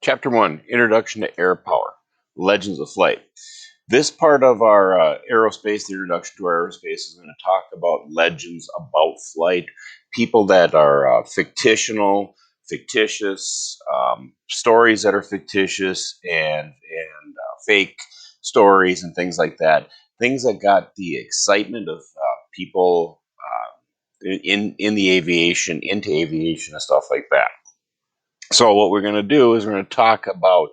Chapter 1, Introduction to Air Power, Legends of Flight. This part of our aerospace, the introduction to our aerospace, is going to talk about legends about flight, people that are fictitious, stories that are fictitious, and fake stories and things like that. Things that got the excitement of people in the aviation, into aviation and stuff like that. So what we're going to do is we're going to talk about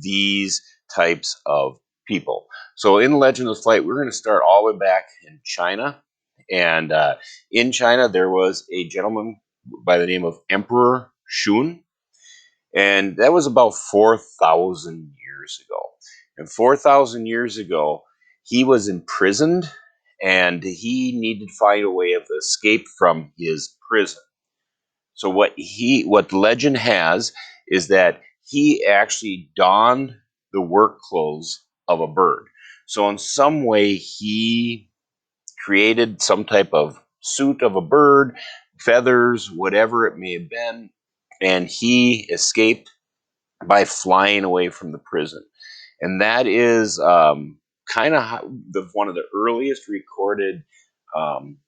these types of people. So in Legend of Flight, we're going to start all the way back in China. And in China, there was a gentleman by the name of Emperor Shun. And that was about 4,000 years ago. And 4,000 years ago, he was imprisoned and he needed to find a way of escape from his prison. So what legend has is that he actually donned the work clothes of a bird. So in some way he created some type of suit of a bird, feathers, whatever it may have been, and he escaped by flying away from the prison. And that is kind of one of the earliest recorded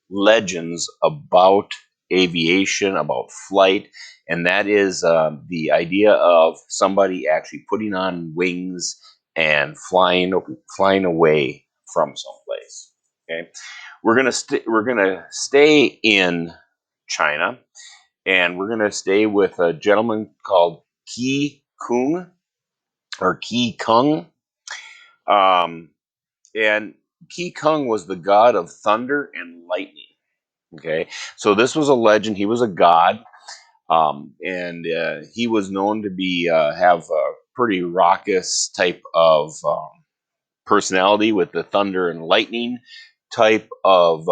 legends about aviation, about flight, and that is the idea of somebody actually putting on wings and flying away from someplace. Okay, we're gonna stay in China, and we're gonna stay with a gentleman called Qi Kung or Qi Kung. Um, and Qi Kung was the god of thunder and lightning. Okay, so this was a legend. He was a god, and he was known to be have a pretty raucous type of personality with the thunder and lightning type of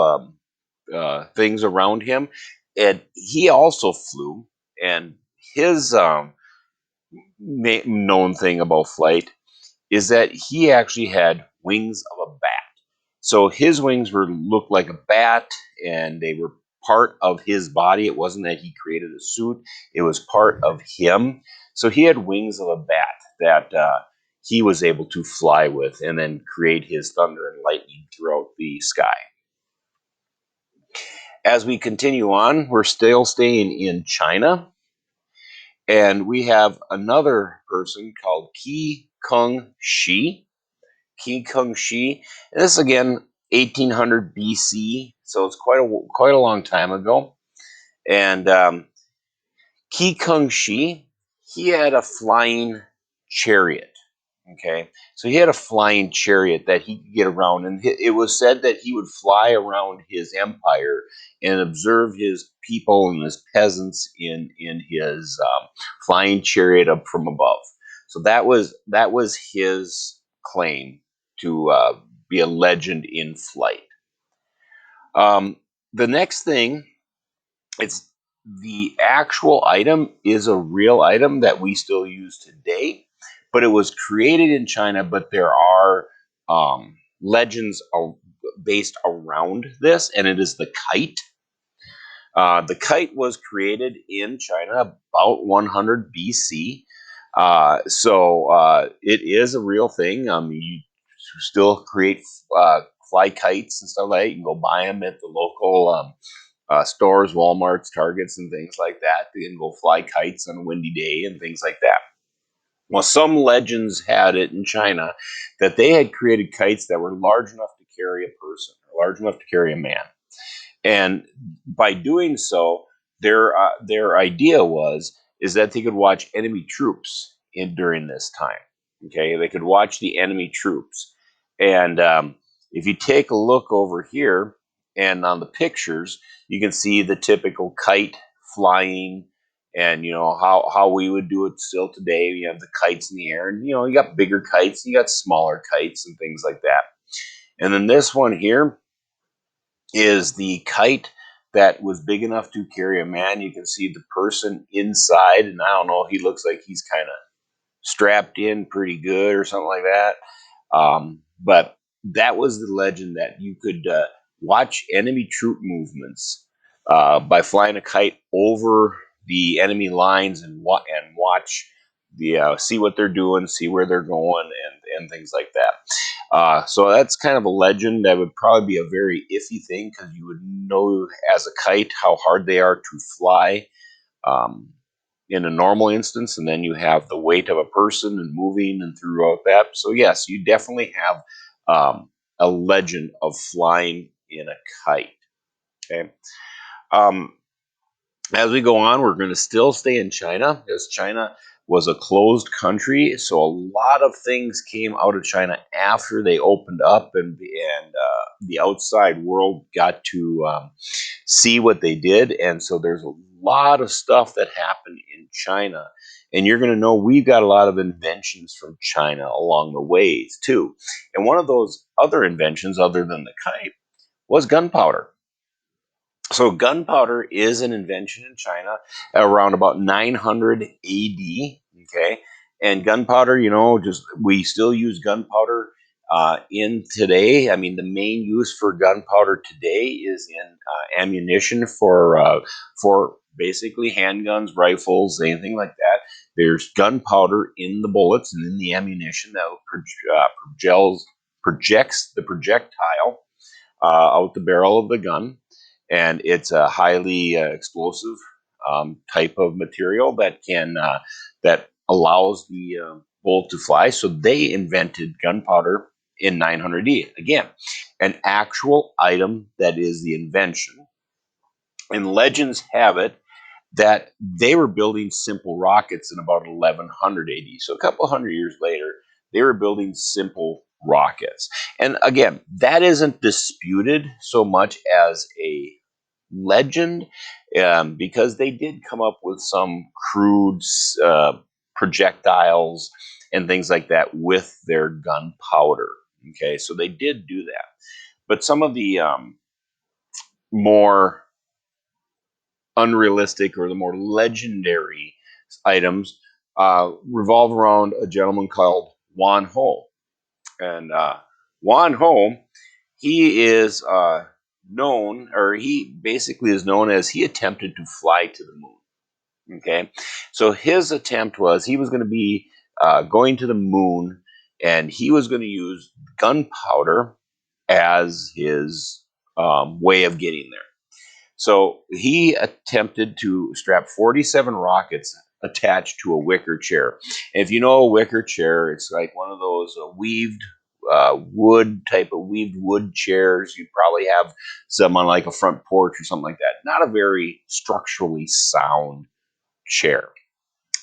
things around him. And he also flew, and his known thing about flight is that he actually had wings of a bat. So his wings were looked like a bat, and they were part of his body. It wasn't that he created a suit; it was part of him. So he had wings of a bat that he was able to fly with, and then create his thunder and lightning throughout the sky. As we continue on, we're still staying in China, and we have another person called Qi Kung Shi. Qi Kung Shi. And this is again 1800 BC, so it's quite a long time ago. And Qi Kung Shi, he had a flying chariot. Okay, so he had a flying chariot that he could get around, and it was said that he would fly around his empire and observe his people and his peasants in his flying chariot up from above. So that was his claim to be a legend in flight. Um, the next thing, it's the actual item is a real item that we still use today, but it was created in China. But there are legends based around this, and it is the kite. The kite was created in China about 100 BC. So it is a real thing. You still create fly kites and stuff like that. You can go buy them at the local stores, Walmarts, Targets, and things like that. You can go fly kites on a windy day and things like that. Well, some legends had it in China that they had created kites that were large enough to carry a person, or large enough to carry a man. And by doing so, their idea was is that they could watch enemy troops in during this time. Okay, they could watch the enemy troops, and if you take a look over here and on the pictures, you can see the typical kite flying, and you know how we would do it still today. You have the kites in the air, and you know you got bigger kites, you got smaller kites, and things like that. And then this one here is the kite that was big enough to carry a man. You can see the person inside, and I don't know, he looks like he's kind of strapped in pretty good or something like that. But that was the legend that you could watch enemy troop movements by flying a kite over the enemy lines and watch see what they're doing, see where they're going, and things like that. So that's kind of a legend that would probably be a very iffy thing because you would know as a kite how hard they are to fly um, in a normal instance, and then you have the weight of a person and moving and throughout that. So yes, you definitely have a legend of flying in a kite. Okay. Um, as we go on, we're going to still stay in China because China was a closed country. So a lot of things came out of China after they opened up, and the outside world got to see what they did. And so there's a lot of stuff that happened in China. And you're going to know we've got a lot of inventions from China along the ways too. And one of those other inventions, other than the kite, was gunpowder. So gunpowder is an invention in China around about 900 AD. Okay, and gunpowder, just we still use gunpowder in today. I mean, the main use for gunpowder today is in ammunition for basically handguns, rifles, anything like that. There's gunpowder in the bullets and in the ammunition that projects the projectile out the barrel of the gun, and it's a highly explosive type of material that allows the bullet to fly. So they invented gunpowder in 900 D. Again, an actual item that is the invention. And legends have it that they were building simple rockets in about 1100 AD. So a couple hundred years later, they were building simple rockets. And again, that isn't disputed so much as a legend because they did come up with some crude uh, projectiles and things like that with their gunpowder. Okay, so they did do that. But some of the more unrealistic or the more legendary items revolve around a gentleman called Wan Ho. And Wan Ho, he is known, or he basically is known as he attempted to fly to the moon. Okay. So his attempt was he was going to be going to the moon, and he was going to use gunpowder as his way of getting there. So he attempted to strap 47 rockets attached to a wicker chair. And if you know a wicker chair, it's like one of those weaved weaved wood chairs. You probably have some on like a front porch or something like that. Not a very structurally sound chair.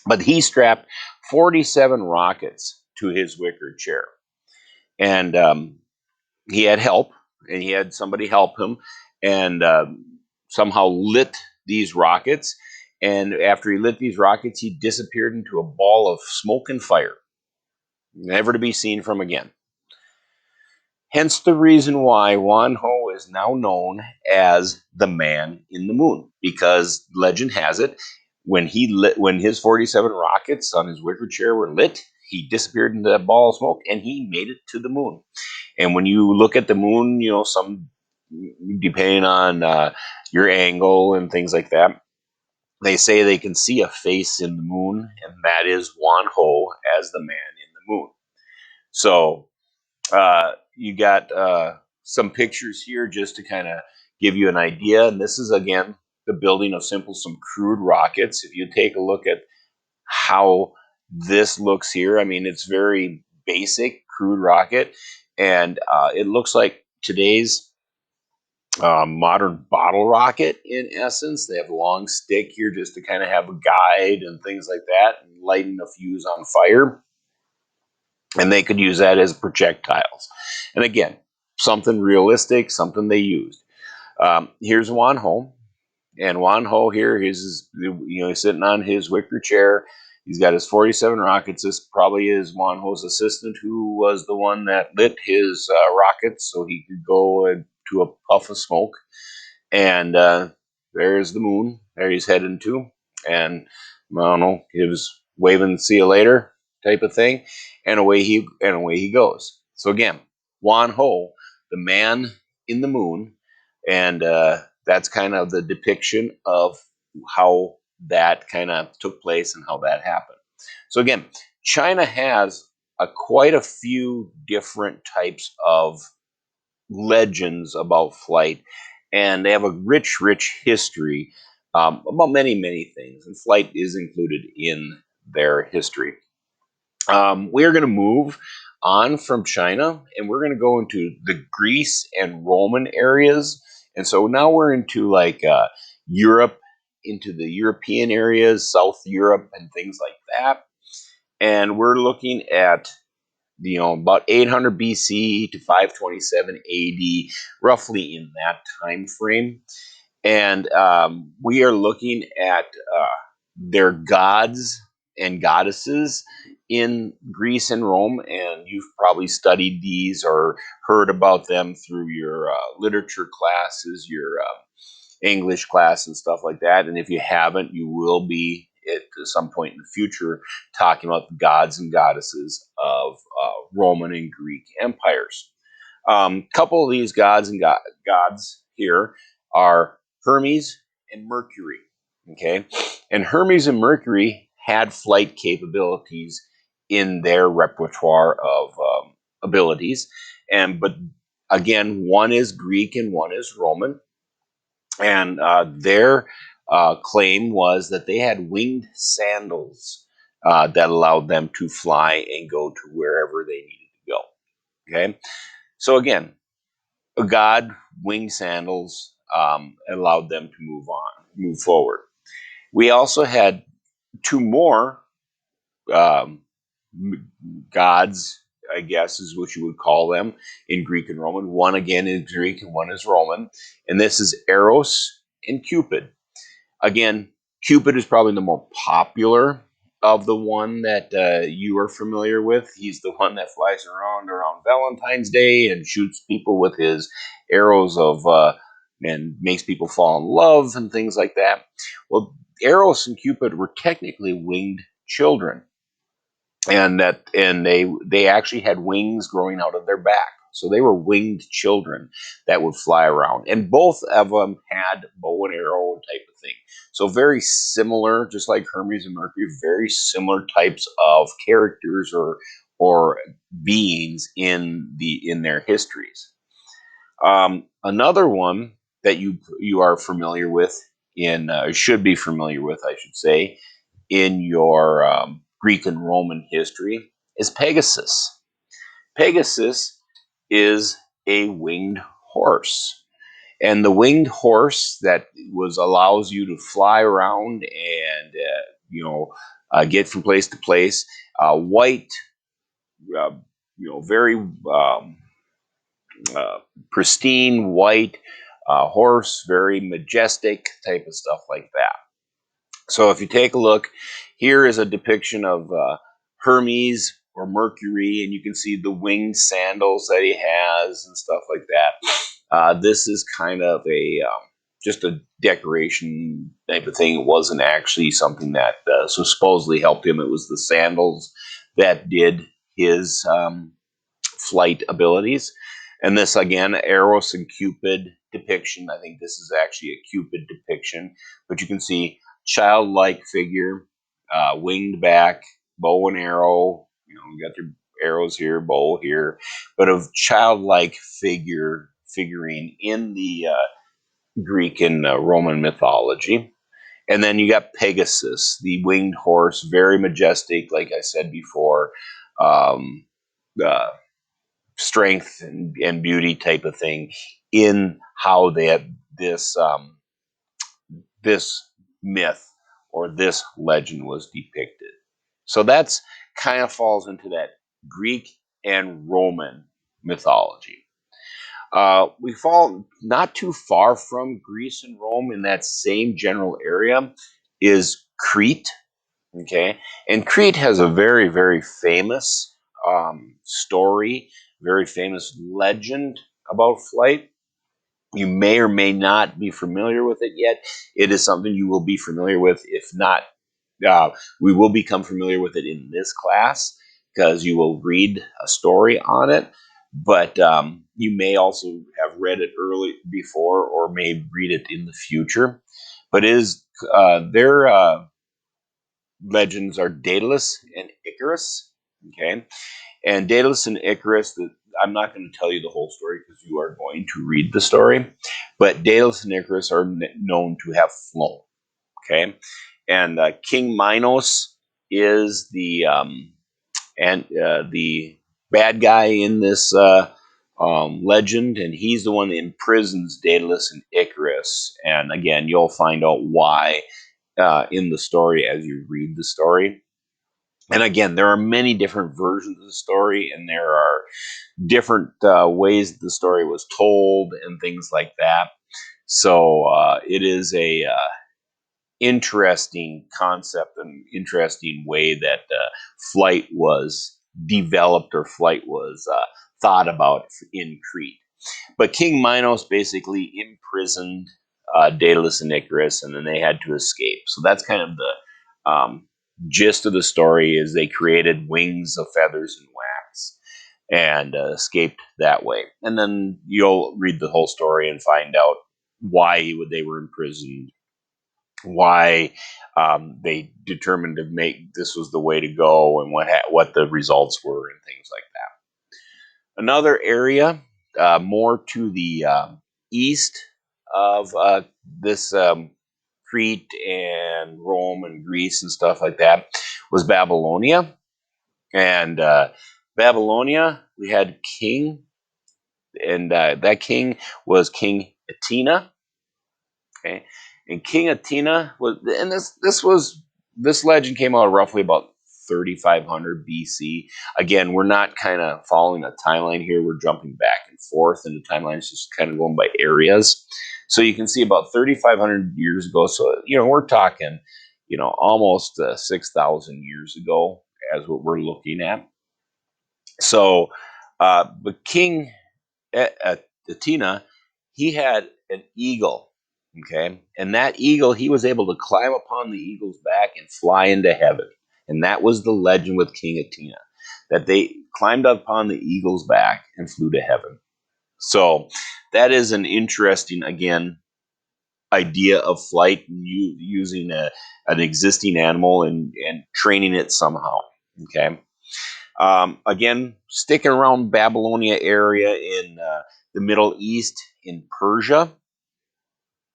But he strapped 47 rockets to his wicker chair. And he had help, and he had somebody help him, and somehow lit these rockets. And after he lit these rockets, he disappeared into a ball of smoke and fire, never to be seen from again. Hence the reason why Wan Ho is now known as the man in the moon, because legend has it when his 47 rockets on his wicker chair were lit, he disappeared into that ball of smoke and he made it to the moon. And when you look at the moon, some depending on your angle and things like that, they say they can see a face in the moon, and that is Wan Ho as the man in the moon. So you got some pictures here just to kind of give you an idea. And this is again the building of some crude rockets. If you take a look at how this looks here, I mean, it's very basic crude rocket, and it looks like today's modern bottle rocket in essence. They have a long stick here just to kind of have a guide and things like that, and lighting a fuse on fire. And they could use that as projectiles. And again, something realistic, something they used. Here's Wan Ho. And Wan Ho here, he's sitting on his wicker chair. He's got his 47 rockets. This probably is Wan Ho's assistant, who was the one that lit his rockets so he could go to a puff of smoke. And there's the moon. There he's heading to. And I don't know, he was waving "see you later" type of thing, and away he goes. So again, Wan Ho, the man in the moon, and that's kind of the depiction of how that kind of took place and how that happened. So again, China has quite a few different types of legends about flight, and they have a rich, rich history about many, many things, and flight is included in their history. We're going to move on from China, and we're going to go into the Greece and Roman areas. And so now we're into like Europe, into the European areas, South Europe, and things like that. And we're looking at about 800 BC to 527 AD, roughly in that time frame. And we are looking at their gods and goddesses in Greece and Rome, and you've probably studied these or heard about them through your literature classes, your English class, and stuff like that. And if you haven't, you will be at some point in the future talking about the gods and goddesses of Roman and Greek empires. Couple of these gods and gods here are Hermes and Mercury. Okay, and Hermes and Mercury had flight capabilities in their repertoire of abilities, but again, one is Greek and one is Roman, and their claim was that they had winged sandals that allowed them to fly and go to wherever they needed to go. Okay, so again, a god winged sandals allowed them to move forward. We also had two more um, gods, I guess is what you would call them in Greek and Roman. One again is Greek and one is Roman, and this is Eros and Cupid. Again, Cupid is probably the more popular of the one that you are familiar with. He's the one that flies around Valentine's Day and shoots people with his arrows of and makes people fall in love and things like that. Well, Eros and Cupid were technically winged children, and they actually had wings growing out of their back. So they were winged children that would fly around, and both of them had bow and arrow type of thing. So very similar, just like Hermes and Mercury, very similar types of characters or beings in their histories. Another one that you are familiar with in should be familiar with, I should say, in your Greek and Roman history is Pegasus. Pegasus is a winged horse. And the winged horse that was allows you to fly around and get from place to place. White, uh, very pristine white horse, very majestic type of stuff like that. So if you take a look, here is a depiction of Hermes or Mercury, and you can see the winged sandals that he has and stuff like that. This is kind of a just a decoration type of thing. It wasn't actually something that so supposedly helped him. It was the sandals that did his flight abilities. And this again, Eros and Cupid depiction. I think this is actually a Cupid depiction, but you can see childlike figure, winged back, bow and arrow. You got your arrows here, bow here, but of childlike figurine in the Greek and Roman mythology. And then you got Pegasus, the winged horse, very majestic, like I said before. Um, uh, Strength and beauty type of thing in how this myth or this legend was depicted. So that's kind of falls into that Greek and Roman mythology. We fall not too far from Greece and Rome in that same general area is Crete. Okay, and Crete has a very, very famous story, very famous legend about flight. You may or may not be familiar with it yet. It is something you will be familiar with. If not, uh, we will become familiar with it in this class because you will read a story on it. But you may also have read it early before, or may read it in the future. But it is their legends are Daedalus and Icarus. Okay, and Daedalus and Icarus. I'm not going to tell you the whole story because you are going to read the story. But Daedalus and Icarus are known to have flown. Okay, and King Minos is the bad guy in this legend, and he's the one that imprisons Daedalus and Icarus. And again, you'll find out why in the story as you read the story. And again, there are many different versions of the story, and there are different ways the story was told and things like that. So it is a interesting concept and interesting way that flight was developed or flight was thought about in Crete. But King Minos basically imprisoned Daedalus and Icarus, and then they had to escape. So that's kind of the gist of the story: is they created wings of feathers and wax and escaped that way. And then you'll read the whole story and find out why they were imprisoned, why they determined to make this was the way to go, and what the results were, and things like that. Another area more to the east of this Crete and Rome and Greece and stuff like that was Babylonia. And Babylonia, we had king, and that king was King Atina. Okay, and King Atina was, and this legend came out roughly about 3500 BC. Again, we're not kind of following a timeline here; we're jumping back and forth, and the timeline is just kind of going by areas. So you can see about 3500 years ago. So we're talking, almost 6000 years ago, as what we're looking at. So, but King Atina, he had an eagle. Okay. And that eagle, he was able to climb upon the eagle's back and fly into heaven. And that was the legend with King Atina, that they climbed upon the eagle's back and flew to heaven. So that is an interesting, again, idea of flight, using an existing animal and training it somehow. Okay. Again, sticking around Babylonia area in the Middle East, in Persia.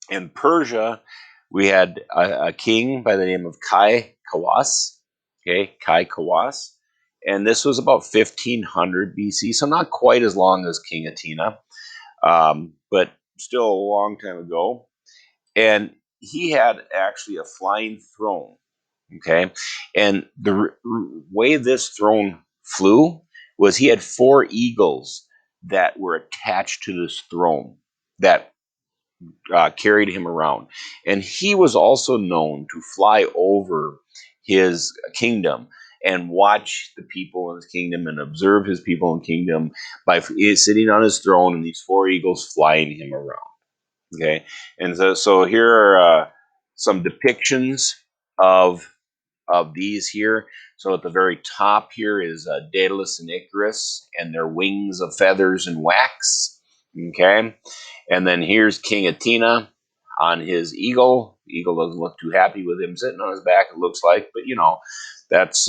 In Persia, we had a king by the name of Kai Kawas. Okay, Kai Kawas. And this was about 1500 BC, so not quite as long as King Atina, but still a long time ago. And he had actually a flying throne. Okay. And the way this throne flew was he had four eagles that were attached to this throne that carried him around. And he was also known to fly over his kingdom and watch the people in his kingdom and observe his people in kingdom by sitting on his throne and these four eagles flying him around. Okay. And so here are some depictions of these here. So at the very top here is Daedalus and Icarus and their wings of feathers and wax. Okay. And then here's King Atina on his eagle. The eagle doesn't look too happy with him sitting on his back, it looks like, but that's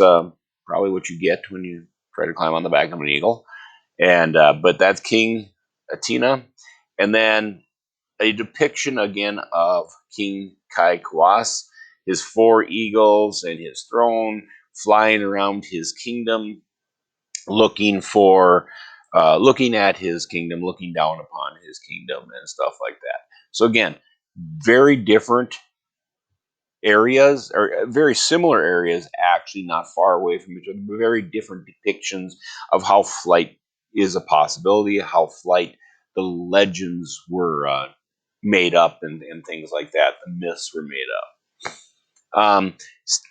probably what you get when you try to climb on the back of an eagle. And but that's King Atina. And then a depiction again of King Kai Kawas, his four eagles and his throne flying around his kingdom, looking for, looking at his kingdom, looking down upon his kingdom, and stuff like that. So again, very different areas, or very similar areas, actually not far away from each other, but very different depictions of how flight is a possibility, how flight, the legends were made up, and things like that. The myths were made up.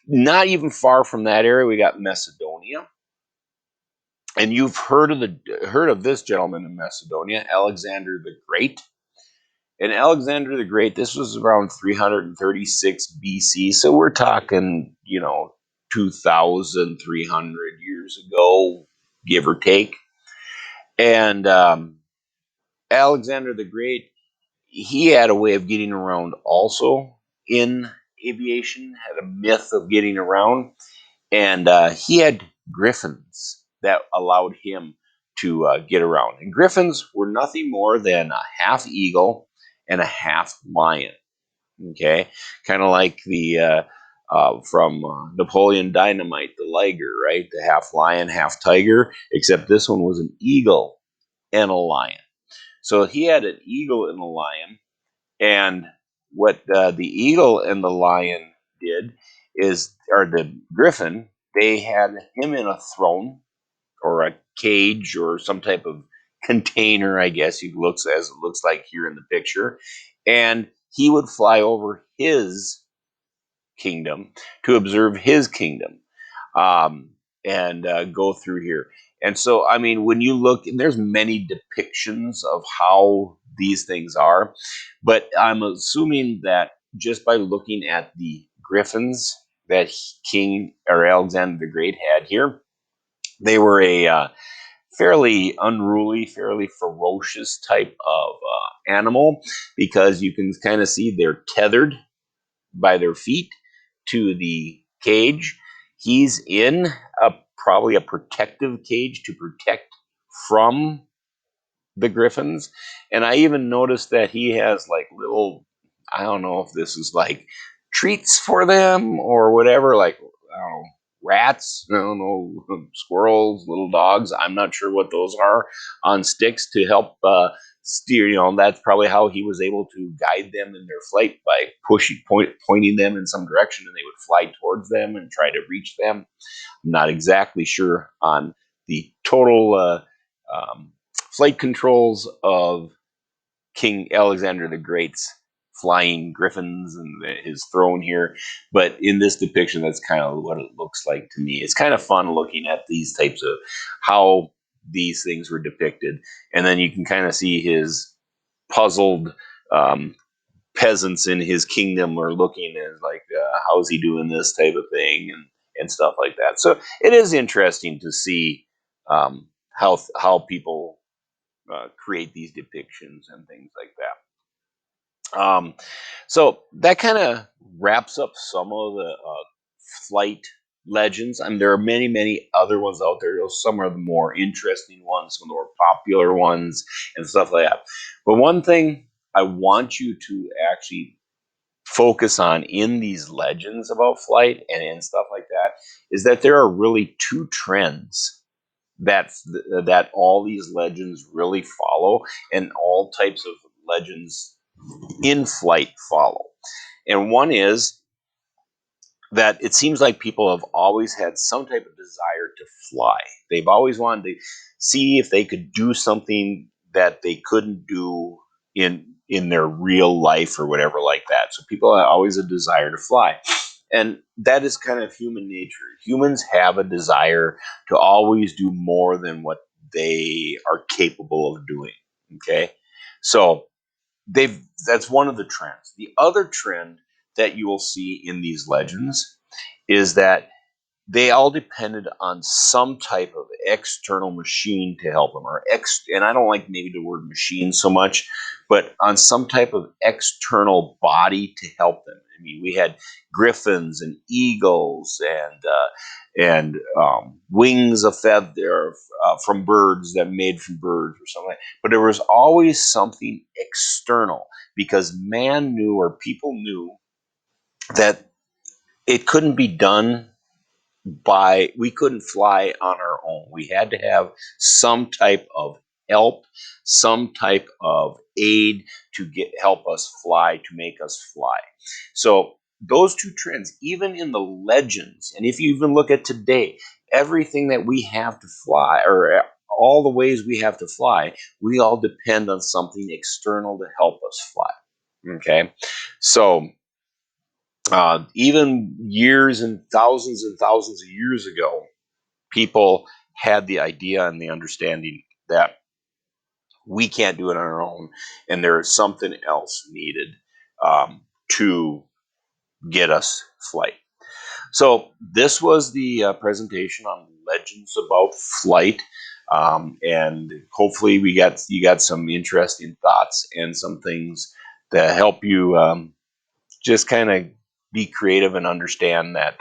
Not even far from that area, we got Macedonia, and you've heard of this gentleman in Macedonia, Alexander the Great. And Alexander the Great, this was around 336 BC, so we're talking 2,300 years ago, give or take. And Alexander the Great, he had a way of getting around also in aviation, had a myth of getting around, and he had griffins that allowed him to get around. And griffins were nothing more than a half eagle and a half lion. Okay, kind of like the from Napoleon Dynamite, the Liger, right? The half lion, half tiger, except this one was an eagle and a lion. So he had an eagle and a lion, and what the eagle and the lion did is, or the griffin, they had him in a throne or a cage or some type of container, I guess he looks as it looks like here in the picture, and he would fly over his kingdom to observe his kingdom, um, and go through here. And so, I mean, when you look, and there's many depictions of how these things are, but I'm assuming that just by looking at the griffins that King or Alexander the Great had here, they were a fairly unruly, fairly ferocious type of animal, because you can kind of see they're tethered by their feet to the cage. He's in a probably a protective cage to protect from the griffins. And I even noticed that he has like little, I don't know if this is like treats for them or whatever, like, I don't know, rats, I don't know, squirrels, little dogs. I'm not sure what those are, on sticks to help steer. That's probably how he was able to guide them in their flight, by pointing them in some direction, and they would fly towards them and try to reach them. I'm not exactly sure on the total flight controls of King Alexander the Great's flying griffins and his throne here, but in this depiction, that's kind of what it looks like to me. It's kind of fun looking at these types of how these things were depicted, and then you can kind of see his puzzled um, peasants in his kingdom are looking at like, how's he doing this type of thing, and stuff like that. So it is interesting to see how people create these depictions and things like that. So that kind of wraps up some of the flight legends. I mean, there are many, many other ones out there. Some are the more interesting ones, some of the more popular ones, and stuff like that. But one thing I want you to actually focus on in these legends about flight and stuff like that is that there are really two trends that all these legends really follow, and all types of legends in flight follow. And one is that it seems like people have always had some type of desire to fly. They've always wanted to see if they could do something that they couldn't do in their real life or whatever like that. So people have always a desire to fly. And that is kind of human nature. Humans have a desire to always do more than what they are capable of doing. Okay? So they've that's one of the trends. The other trend that you will see in these legends is that they all depended on some type of external machine to help them, and I don't like maybe the word machine so much, but on some type of external body to help them. I mean, we had griffins and eagles and wings of feather from birds that made from birds or something. But there was always something external, because man knew, or people knew, that it couldn't be done we couldn't fly on our own. We had to have some type of help, some type of aid to help us fly, to make us fly. So those two trends, even in the legends, and if you even look at today, everything that we have to fly, or all the ways we have to fly, we all depend on something external to help us fly. Okay, so even years and thousands of years ago, people had the idea and the understanding that we can't do it on our own, and there is something else needed to get us flight. So this was the presentation on legends about flight, and hopefully you got some interesting thoughts and some things that help you just kind of be creative and understand that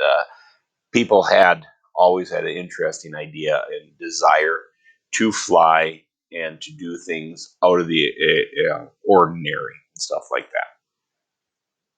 people had always had an interesting idea and desire to fly and to do things out of the ordinary and stuff like that.